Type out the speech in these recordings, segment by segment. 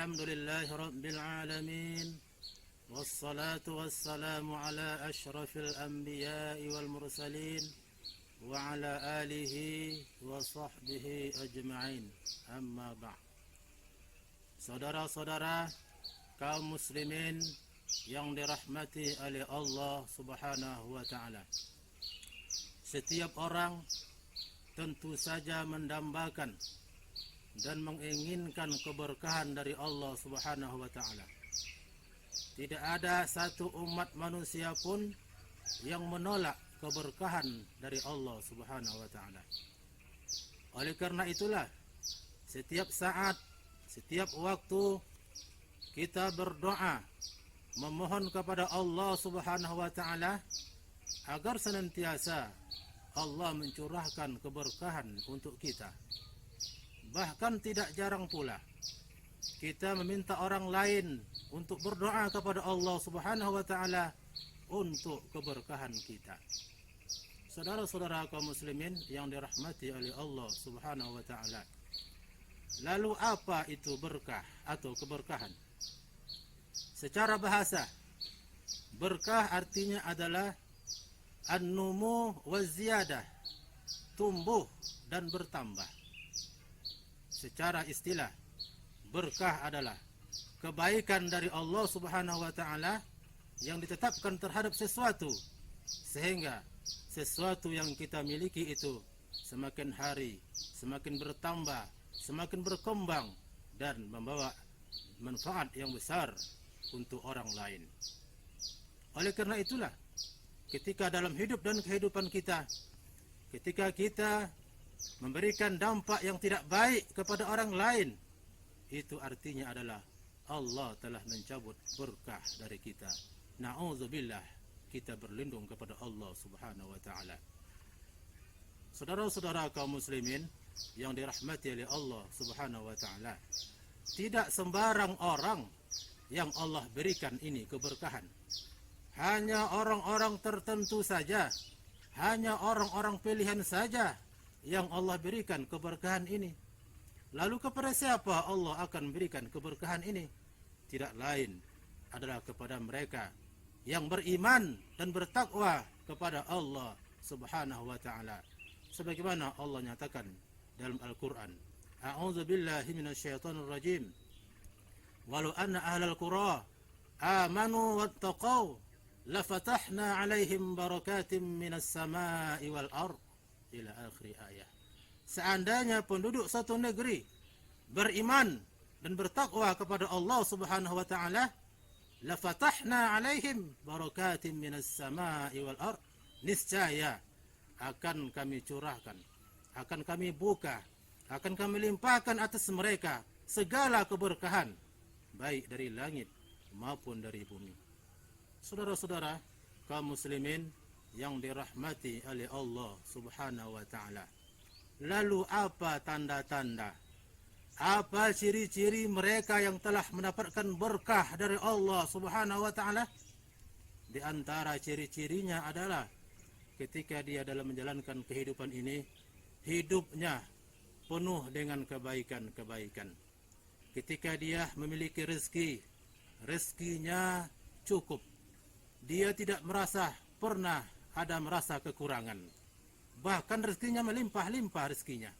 الحمد لله رب العالمين والصلاة والسلام على أشرف الأنبياء والمرسلين وعلى آله وصحبه أجمعين. Amma ba'd. Saudara-saudara kaum muslimin yang dirahmati oleh Allah Subhanahu wa taala. Setiap orang tentu saja mendambakan dan menginginkan keberkahan dari Allah Subhanahu wa taala. Tidak ada satu umat manusia pun yang menolak keberkahan dari Allah Subhanahu wa taala. Oleh karena itulah setiap saat, setiap waktu kita berdoa memohon kepada Allah Subhanahu wa taala agar senantiasa Allah mencurahkan keberkahan untuk kita. Bahkan tidak jarang pula kita meminta orang lain untuk berdoa kepada Allah Subhanahu wa taala untuk keberkahan kita. Saudara-saudara kaum muslimin yang dirahmati oleh Allah Subhanahu wa taala. Lalu apa itu berkah atau keberkahan? Secara bahasa, berkah artinya adalah an-numu wa ziyadah, tumbuh dan bertambah. Secara istilah, berkah adalah kebaikan dari Allah Subhanahu wa taala yang ditetapkan terhadap sesuatu, sehingga sesuatu yang kita miliki itu semakin hari semakin bertambah, semakin berkembang dan membawa manfaat yang besar untuk orang lain. Oleh karena itulah, ketika dalam hidup dan kehidupan kita, ketika kita memberikan dampak yang tidak baik kepada orang lain, itu artinya adalah Allah telah mencabut berkah dari kita. Na'udzubillah, kita berlindung kepada Allah Subhanahu wa taala. Saudara-saudara kaum muslimin yang dirahmati oleh Allah Subhanahu wa taala, tidak sembarang orang yang Allah berikan ini keberkahan. Hanya orang-orang tertentu saja, hanya orang-orang pilihan saja yang Allah berikan keberkahan ini. Lalu kepada siapa Allah akan berikan keberkahan ini? Tidak lain adalah kepada mereka yang beriman dan bertakwa kepada Allah Subhanahu wa taala. Sebagaimana Allah nyatakan dalam Al-Qur'an, A'udzu billahi minasyaitonir rajim. Walau anna ahlal qura amanu wattaqau lafatahna 'alaihim barakatim minas sama'i wal ardh ila akhir ayat. Seandainya penduduk satu negeri beriman dan bertakwa kepada Allah Subhanahu wa taala, la fatahna 'alaihim barakatim minas sama'i wal ardh, niscaya akan kami curahkan, akan kami buka, akan kami limpahkan atas mereka segala keberkahan baik dari langit maupun dari bumi. Saudara-saudara kaum muslimin yang dirahmati oleh Allah Subhanahu wa taala. Lalu apa tanda-tanda? Apa ciri-ciri mereka yang telah mendapatkan berkah dari Allah Subhanahu wa taala? Di antara ciri-cirinya adalah ketika dia dalam menjalankan kehidupan ini, hidupnya penuh dengan kebaikan-kebaikan. Ketika dia memiliki rezeki, rezekinya cukup. Dia tidak pernah ada merasa kekurangan. Bahkan rezekinya melimpah-limpah rezekinya.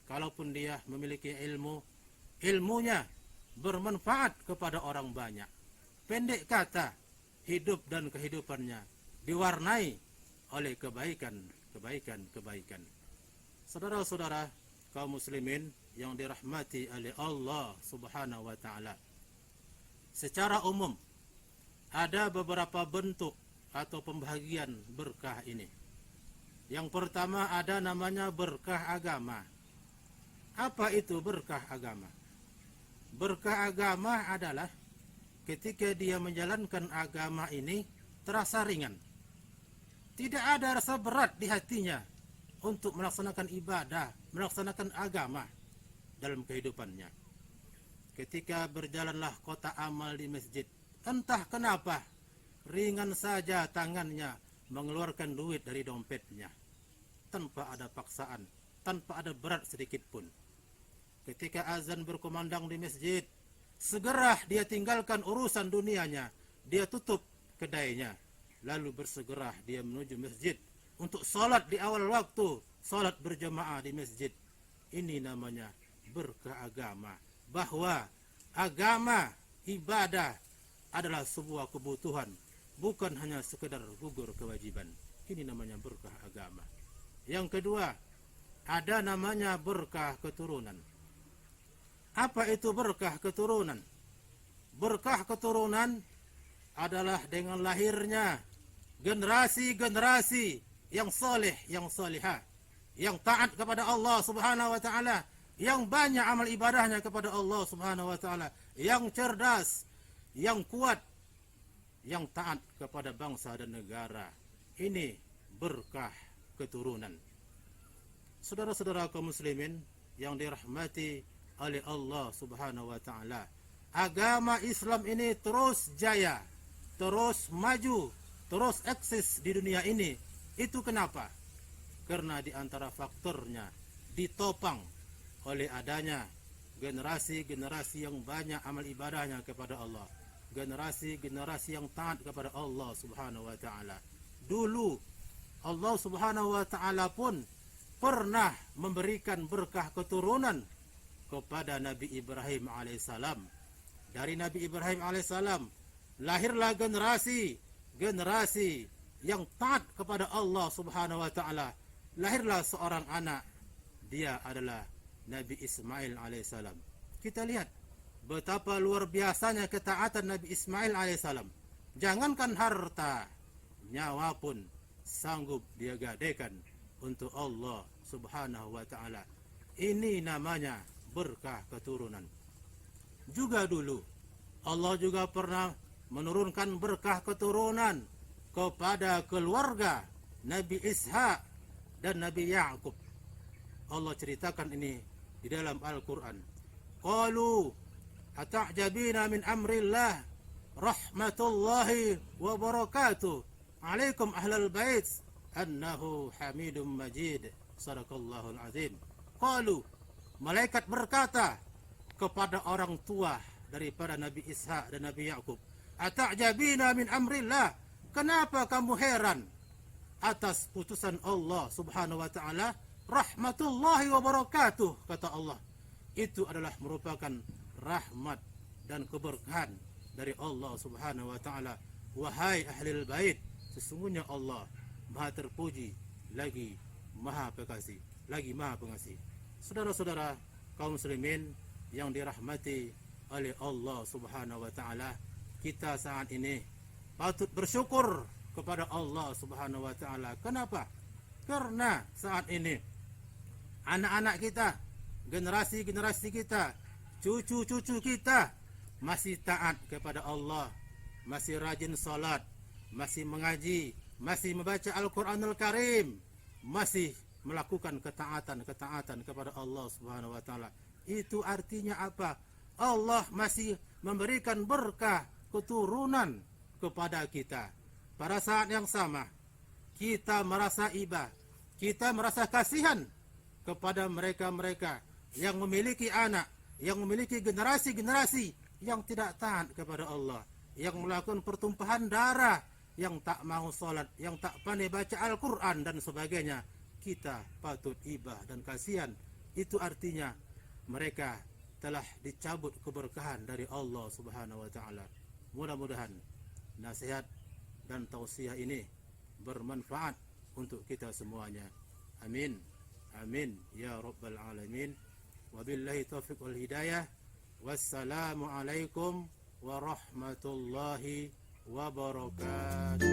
Kalaupun dia memiliki ilmu, ilmunya bermanfaat kepada orang banyak. Pendek kata, hidup dan kehidupannya diwarnai oleh kebaikan. Saudara-saudara kaum muslimin yang dirahmati oleh Allah Subhanahu wa taala. Secara umum ada beberapa bentuk atau pembagian berkah ini. Yang pertama ada namanya berkah agama. Apa itu berkah agama? Berkah agama adalah ketika dia menjalankan agama ini terasa ringan. Tidak ada rasa berat di hatinya untuk melaksanakan ibadah, melaksanakan agama dalam kehidupannya. Ketika berjalanlah kotak amal di masjid, entah kenapa ringan saja tangannya mengeluarkan duit dari dompetnya, tanpa ada paksaan, tanpa ada berat sedikit pun. Ketika azan berkumandang di masjid, segera dia tinggalkan urusan dunianya, dia tutup kedainya, lalu bersegera dia menuju masjid untuk sholat di awal waktu, sholat berjamaah di masjid. Ini namanya berkah agama, bahwa agama, ibadah adalah sebuah kebutuhan, bukan hanya sekedar gugur kewajiban. Ini namanya berkah agama. Yang kedua, ada namanya berkah keturunan. Apa itu berkah keturunan? Berkah keturunan adalah dengan lahirnya generasi-generasi yang soleh, yang solihah, yang taat kepada Allah Subhanahu wa taala, yang banyak amal ibadahnya kepada Allah Subhanahu wa taala, yang cerdas, yang kuat, yang taat kepada bangsa dan negara. Ini berkah keturunan. Saudara-saudara kaum muslimin yang dirahmati oleh Allah Subhanahu wa taala, agama Islam ini terus jaya, terus maju, terus eksis di dunia ini. Itu kenapa? Karena di antara faktornya ditopang oleh adanya generasi-generasi yang banyak amal ibadahnya kepada Allah, generasi-generasi yang taat kepada Allah Subhanahu wa taala. Dulu Allah Subhanahu wa taala pun pernah memberikan berkah keturunan kepada Nabi Ibrahim alaihissalam. Dari Nabi Ibrahim alaihissalam lahirlah generasi yang taat kepada Allah Subhanahu wa taala. Lahirlah seorang anak, dia adalah Nabi Ismail alaihissalam. Kita lihat betapa luar biasanya ketaatan Nabi Ismail alaihissalam. Jangankan harta, nyawa pun sanggup dia gadaikan untuk Allah Subhanahu wa taala. Ini namanya berkah keturunan. Juga dulu Allah juga pernah menurunkan berkah keturunan kepada keluarga Nabi Ishak dan Nabi Ya'qub. Allah ceritakan ini di dalam Al-Quran. Qalu ata'jabina min amrillah rahmatullahi wa barakatuh alaikum ahlal bait annahu hamidum majid. Sadaqallahul azim. Qalu, malaikat berkata kepada orang tua daripada Nabi Ishak dan Nabi Ya'qub, ata'jabina min amrillah, kenapa kamu heran atas putusan Allah Subhanahu wa taala? Rahmatullahi wa barakatuh, kata Allah. Itu adalah merupakan rahmat dan keberkahan dari Allah Subhanahu wa taala. Wahai ahlul bait, sesungguhnya Allah Maha terpuji lagi Maha pengasih, lagi Maha pengasih. Saudara-saudara kaum muslimin yang dirahmati oleh Allah Subhanahu wa taala, kita saat ini patut bersyukur kepada Allah Subhanahu wa taala. Kenapa? Karena saat ini anak-anak kita, generasi-generasi kita, cucu-cucu kita masih taat kepada Allah, masih rajin salat, masih mengaji, masih membaca Al-Quranul Karim, masih melakukan ketaatan kepada Allah Subhanahu wa taala. Itu artinya apa? Allah masih memberikan berkah keturunan kepada kita. Pada saat yang sama, kita merasa iba, kita merasa kasihan kepada mereka-mereka yang memiliki anak, yang memiliki generasi-generasi yang tidak taat kepada Allah, yang melakukan pertumpahan darah, yang tak mau sholat, yang tak pandai baca Al-Quran dan sebagainya. Kita patut ibah dan kasihan. Itu artinya mereka telah dicabut keberkahan dari Allah Subhanahu wa taala. Mudah-mudahan nasihat dan tausiah ini bermanfaat untuk kita semuanya. Amin. Amin ya rabbal alamin. Wabillahi taufiq wal hidayah. Wassalamu alaikum warahmatullahi wabarakatuh.